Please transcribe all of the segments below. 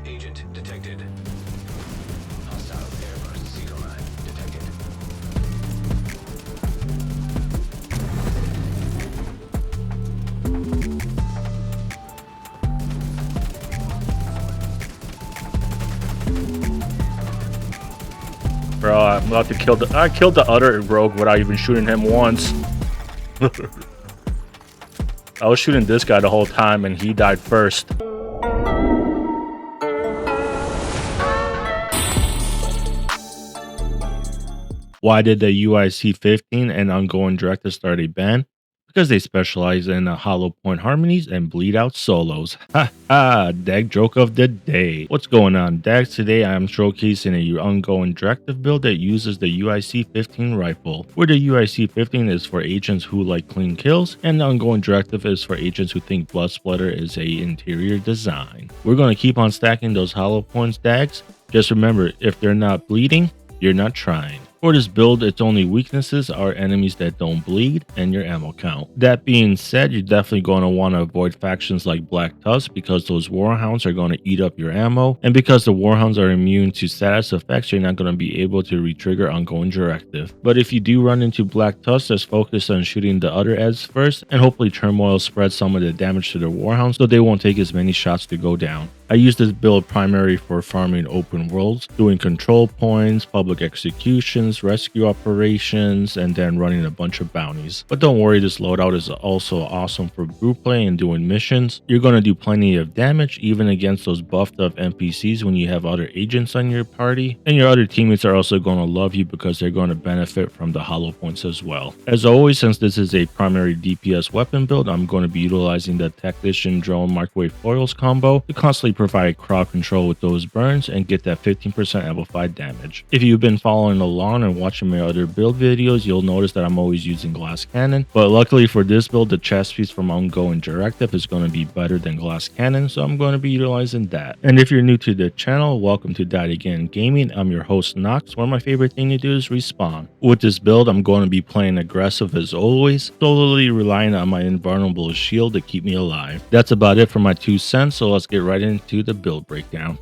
agent detected. Hostile airburst seeker mine detected. Bro, I'm about to kill I killed the other rogue without even shooting him once. I was shooting this guy the whole time and he died first. Why did the UIC15 and Ongoing Directive start a ban? Because they specialize in hollow point harmonies and bleed out solos. Ha ha, D.a.g joke of the day. What's going on, D.a.g? Today I am showcasing a Ongoing Directive build that uses the UIC15 rifle, where the UIC15 is for agents who like clean kills, and the Ongoing Directive is for agents who think blood splatter is a interior design. We're going to keep on stacking those hollow points, D.a.gs. Just remember, if they're not bleeding, you're not trying. For this build, its only weaknesses are enemies that don't bleed and your ammo count. That being said, you're definitely going to want to avoid factions like Black Tusk because those Warhounds are going to eat up your ammo, and because the Warhounds are immune to status effects, you're not going to be able to retrigger Ongoing Directive. But if you do run into Black Tusk, just focus on shooting the other ads first, and hopefully Turmoil spreads some of the damage to the Warhounds so they won't take as many shots to go down. I use this build primarily for farming open worlds, doing control points, public executions, rescue operations, and then running a bunch of bounties. But don't worry, this loadout is also awesome for group play and doing missions. You're going to do plenty of damage even against those buffed up NPCs when you have other agents on your party, and your other teammates are also going to love you because they're going to benefit from the hollow points as well. As always, since this is a primary DPS weapon build, I'm going to be utilizing the Technician Drone Microwave Coils combo to constantly provide crowd control with those burns and get that 15% amplified damage. If you've been following along and watching my other build videos, you'll notice that I'm always using glass cannon, but luckily for this build, the chest piece from Ongoing Directive is going to be better than glass cannon, so I'm going to be utilizing that. And if you're new to the channel, welcome to Die Again Gaming. I'm your host NOX'S, where my favorite thing to do is respawn. With this build, I'm going to be playing aggressive as always, solely relying on my Invariable Shield to keep me alive. That's about it for my 2 cents, so let's get right into the build breakdown.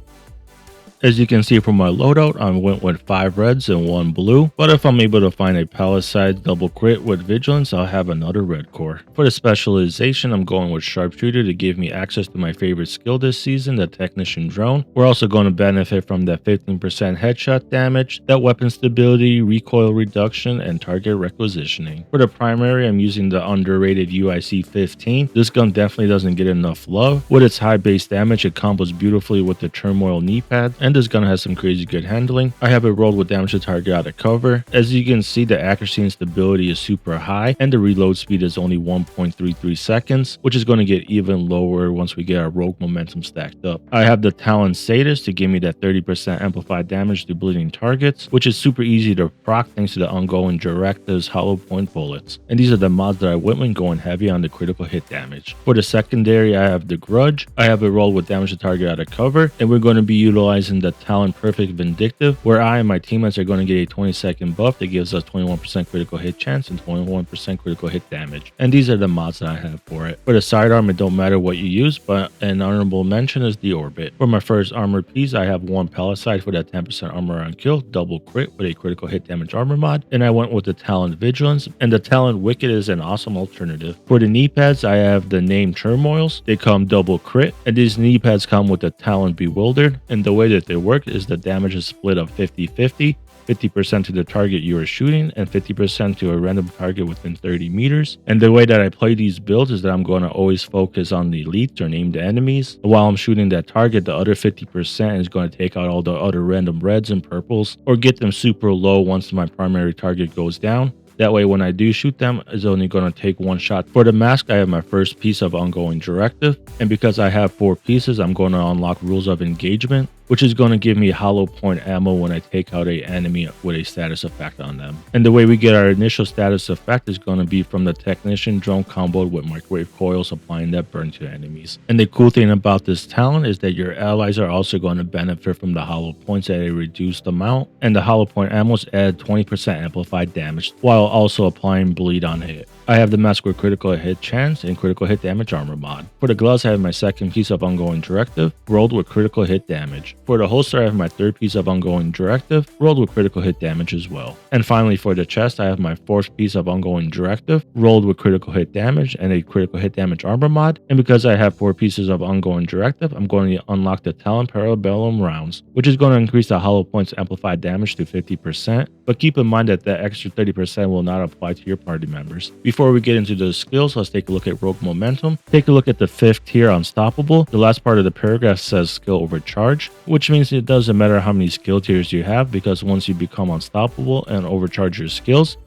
As you can see from my loadout, I went with 5 reds and 1 blue, but if I'm able to find a palisade double crit with vigilance, I'll have another red core. For the specialization, I'm going with sharpshooter to give me access to my favorite skill this season, the Technician Drone. We're also going to benefit from that 15% headshot damage, that weapon stability, recoil reduction, and target requisitioning. For the primary, I'm using the underrated UIC15. This gun definitely doesn't get enough love. With its high base damage, it combos beautifully with the Turmoil kneepad, and this gun has some crazy good handling. I have it rolled with damage to target out of cover. As you can see, the accuracy and stability is super high, and the reload speed is only 1.33 seconds, which is going to get even lower once we get our rogue momentum stacked up. I have the Talent Sadist to give me that 30% amplified damage to bleeding targets, which is super easy to proc thanks to the Ongoing Directive's hollow point bullets. And these are the mods that I went with, going heavy on the critical hit damage. For the secondary, I have the Grudge. I have it rolled with damage to target out of cover, and we're going to be utilizing the Talent Perfect Vindictive, where I and my teammates are going to get a 20-second buff that gives us 21% critical hit chance and 21% critical hit damage. And these are the mods that I have for it. For the sidearm, it don't matter what you use, but an honorable mention is the Orbit. For my first armor piece, I have 1 palisade for that 10% armor on kill, double crit with a critical hit damage armor mod, and I went with the Talent Vigilance, and the Talent Wicked is an awesome alternative. For the knee pads, I have the name Turmoils. They come double crit, and these knee pads come with the Talent Bewildered, and the way that they work is the damage is split up 50-50, 50% to the target you are shooting and 50% to a random target within 30 meters. And the way that I play these builds is that I'm going to always focus on the elites or named enemies. While I'm shooting that target, the other 50% is going to take out all the other random reds and purples or get them super low once my primary target goes down. That way, when I do shoot them, it's only going to take 1 shot. For the mask, I have my first piece of Ongoing Directive, and because I have 4 pieces, I'm going to unlock Rules of Engagement, which is going to give me hollow point ammo when I take out an enemy with a status effect on them. And the way we get our initial status effect is going to be from the Technician Drone comboed with Microwave Coils, applying that burn to enemies. And the cool thing about this talent is that your allies are also going to benefit from the hollow points at a reduced amount, and the hollow point ammos add 20% amplified damage while also applying bleed on hit. I have the mask with critical hit chance and critical hit damage armor mod. For the gloves, I have my second piece of Ongoing Directive, rolled with critical hit damage. For the holster, I have my third piece of Ongoing Directive, rolled with critical hit damage as well. And finally, for the chest, I have my fourth piece of Ongoing Directive, rolled with critical hit damage and a critical hit damage armor mod. And because I have 4 pieces of Ongoing Directive, I'm going to unlock the Talent Parabellum rounds, which is going to increase the hollow points amplified damage to 50%. But keep in mind that the extra 30% will not apply to your party members. Before we get into the skills, let's take a look at Rogue Momentum. Take a look at the 5th tier, Unstoppable. The last part of the paragraph says skill overcharge, which means it doesn't matter how many skill tiers you have, because once you become unstoppable and overcharge your skills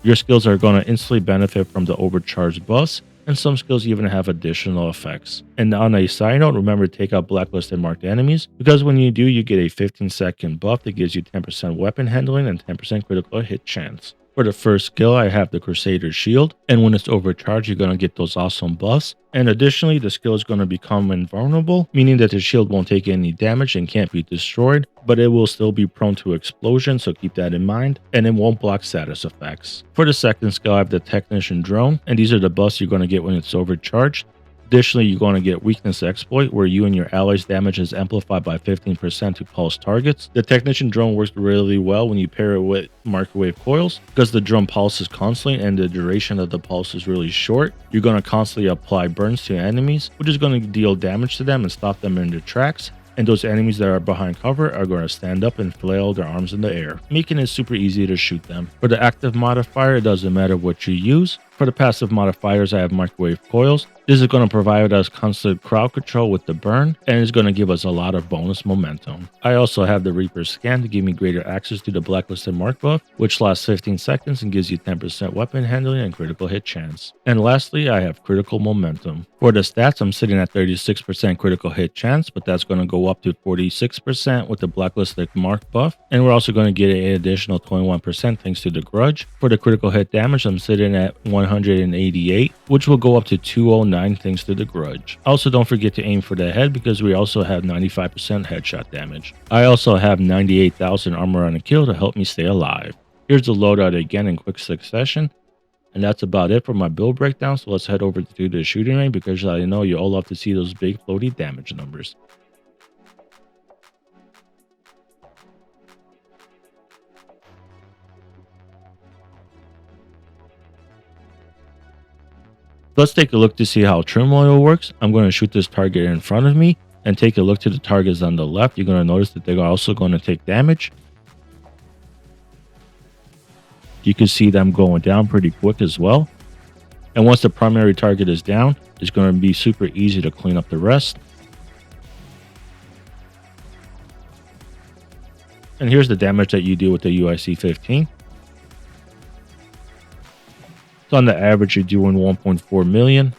are going to instantly benefit from the overcharge buffs, and some skills even have additional effects. And on a side note, remember to take out blacklisted marked enemies, because when you do, you get a 15-second buff that gives you 10% weapon handling and 10% critical hit chance. For the first skill, I have the Crusader Shield, and when it's overcharged, you're going to get those awesome buffs. And additionally, the skill is going to become invulnerable, meaning that the shield won't take any damage and can't be destroyed, but it will still be prone to explosion, so keep that in mind, and it won't block status effects. For the second skill, I have the Technician Drone, and these are the buffs you're going to get when it's overcharged. Additionally, you're going to get Weakness Exploit, where you and your allies' damage is amplified by 15% to pulse targets. The Technician Drone works really well when you pair it with Microwave Coils, because the drone pulses constantly and the duration of the pulse is really short. You're going to constantly apply burns to enemies, which is going to deal damage to them and stop them in their tracks. And those enemies that are behind cover are going to stand up and flail their arms in the air, making it super easy to shoot them. For the active modifier, it doesn't matter what you use. For the passive modifiers, I have Microwave Coils. This is going to provide us constant crowd control with the burn, and it's going to give us a lot of bonus momentum. I also have the Reaper Scan to give me greater access to the Blacklisted Mark buff, which lasts 15 seconds and gives you 10% weapon handling and critical hit chance. And lastly, I have Critical Momentum. For the stats, I'm sitting at 36% critical hit chance, but that's going to go up to 46% with the Blacklisted Mark buff, and we're also going to get an additional 21% thanks to the Grudge. For the critical hit damage, I'm sitting at 188, which will go up to 209 thanks to the Grudge. Also, don't forget to aim for the head, because we also have 95% headshot damage. I also have 98,000 armor on a kill to help me stay alive. Here's the loadout again in quick succession. And that's about it for my build breakdown, so let's head over to the shooting range, because I know you all love to see those big floaty damage numbers. Let's take a look to see how Turmoil works. I'm going to shoot this target in front of me and take a look to the targets on the left. You're going to notice that they're also going to take damage. You can see them going down pretty quick as well. And once the primary target is down, it's going to be super easy to clean up the rest. And here's the damage that you do with the UIC15. So on the average, you're doing 1.4 million.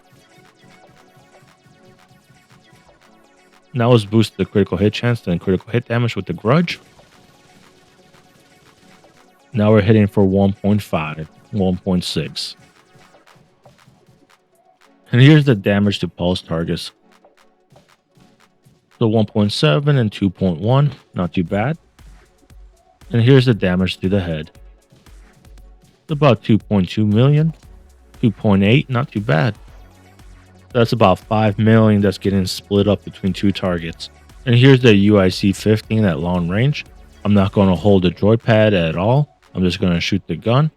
Now let's boost the critical hit chance and critical hit damage with the Grudge. Now we're hitting for 1.5, 1.6. And here's the damage to pulse targets. So 1.7 and 2.1, not too bad. And here's the damage to the head. It's about 2.2 million, 2.8, not too bad. That's about 5 million that's getting split up between 2 targets. And here's the UIC15 at long range. I'm not going to hold the joypad at all. I'm just going to shoot the gun.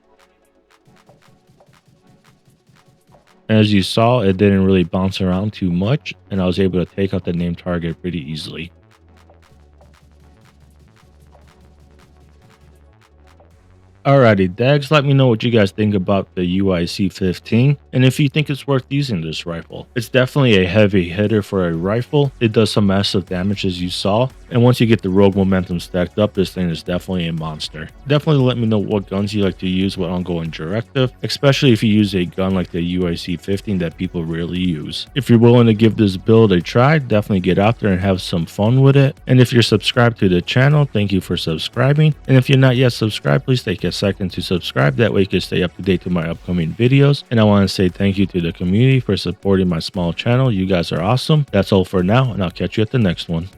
As you saw, it didn't really bounce around too much, and I was able to take out the named target pretty easily. Alrighty, d.a.g, let me know what you guys think about the UIC15 and if you think it's worth using this rifle. It's definitely a heavy hitter for a rifle. It does some massive damage as you saw, and once you get the rogue momentum stacked up, this thing is definitely a monster. Definitely let me know what guns you like to use with Ongoing Directive, especially if you use a gun like the UIC15 that people rarely use. If you're willing to give this build a try, definitely get out there and have some fun with it. And if you're subscribed to the channel, thank you for subscribing. And if you're not yet subscribed, please take a second to subscribe. That way you can stay up to date to my upcoming videos. And I want to say thank you to the community for supporting my small channel. You guys are awesome. That's all for now, and I'll catch you at the next one.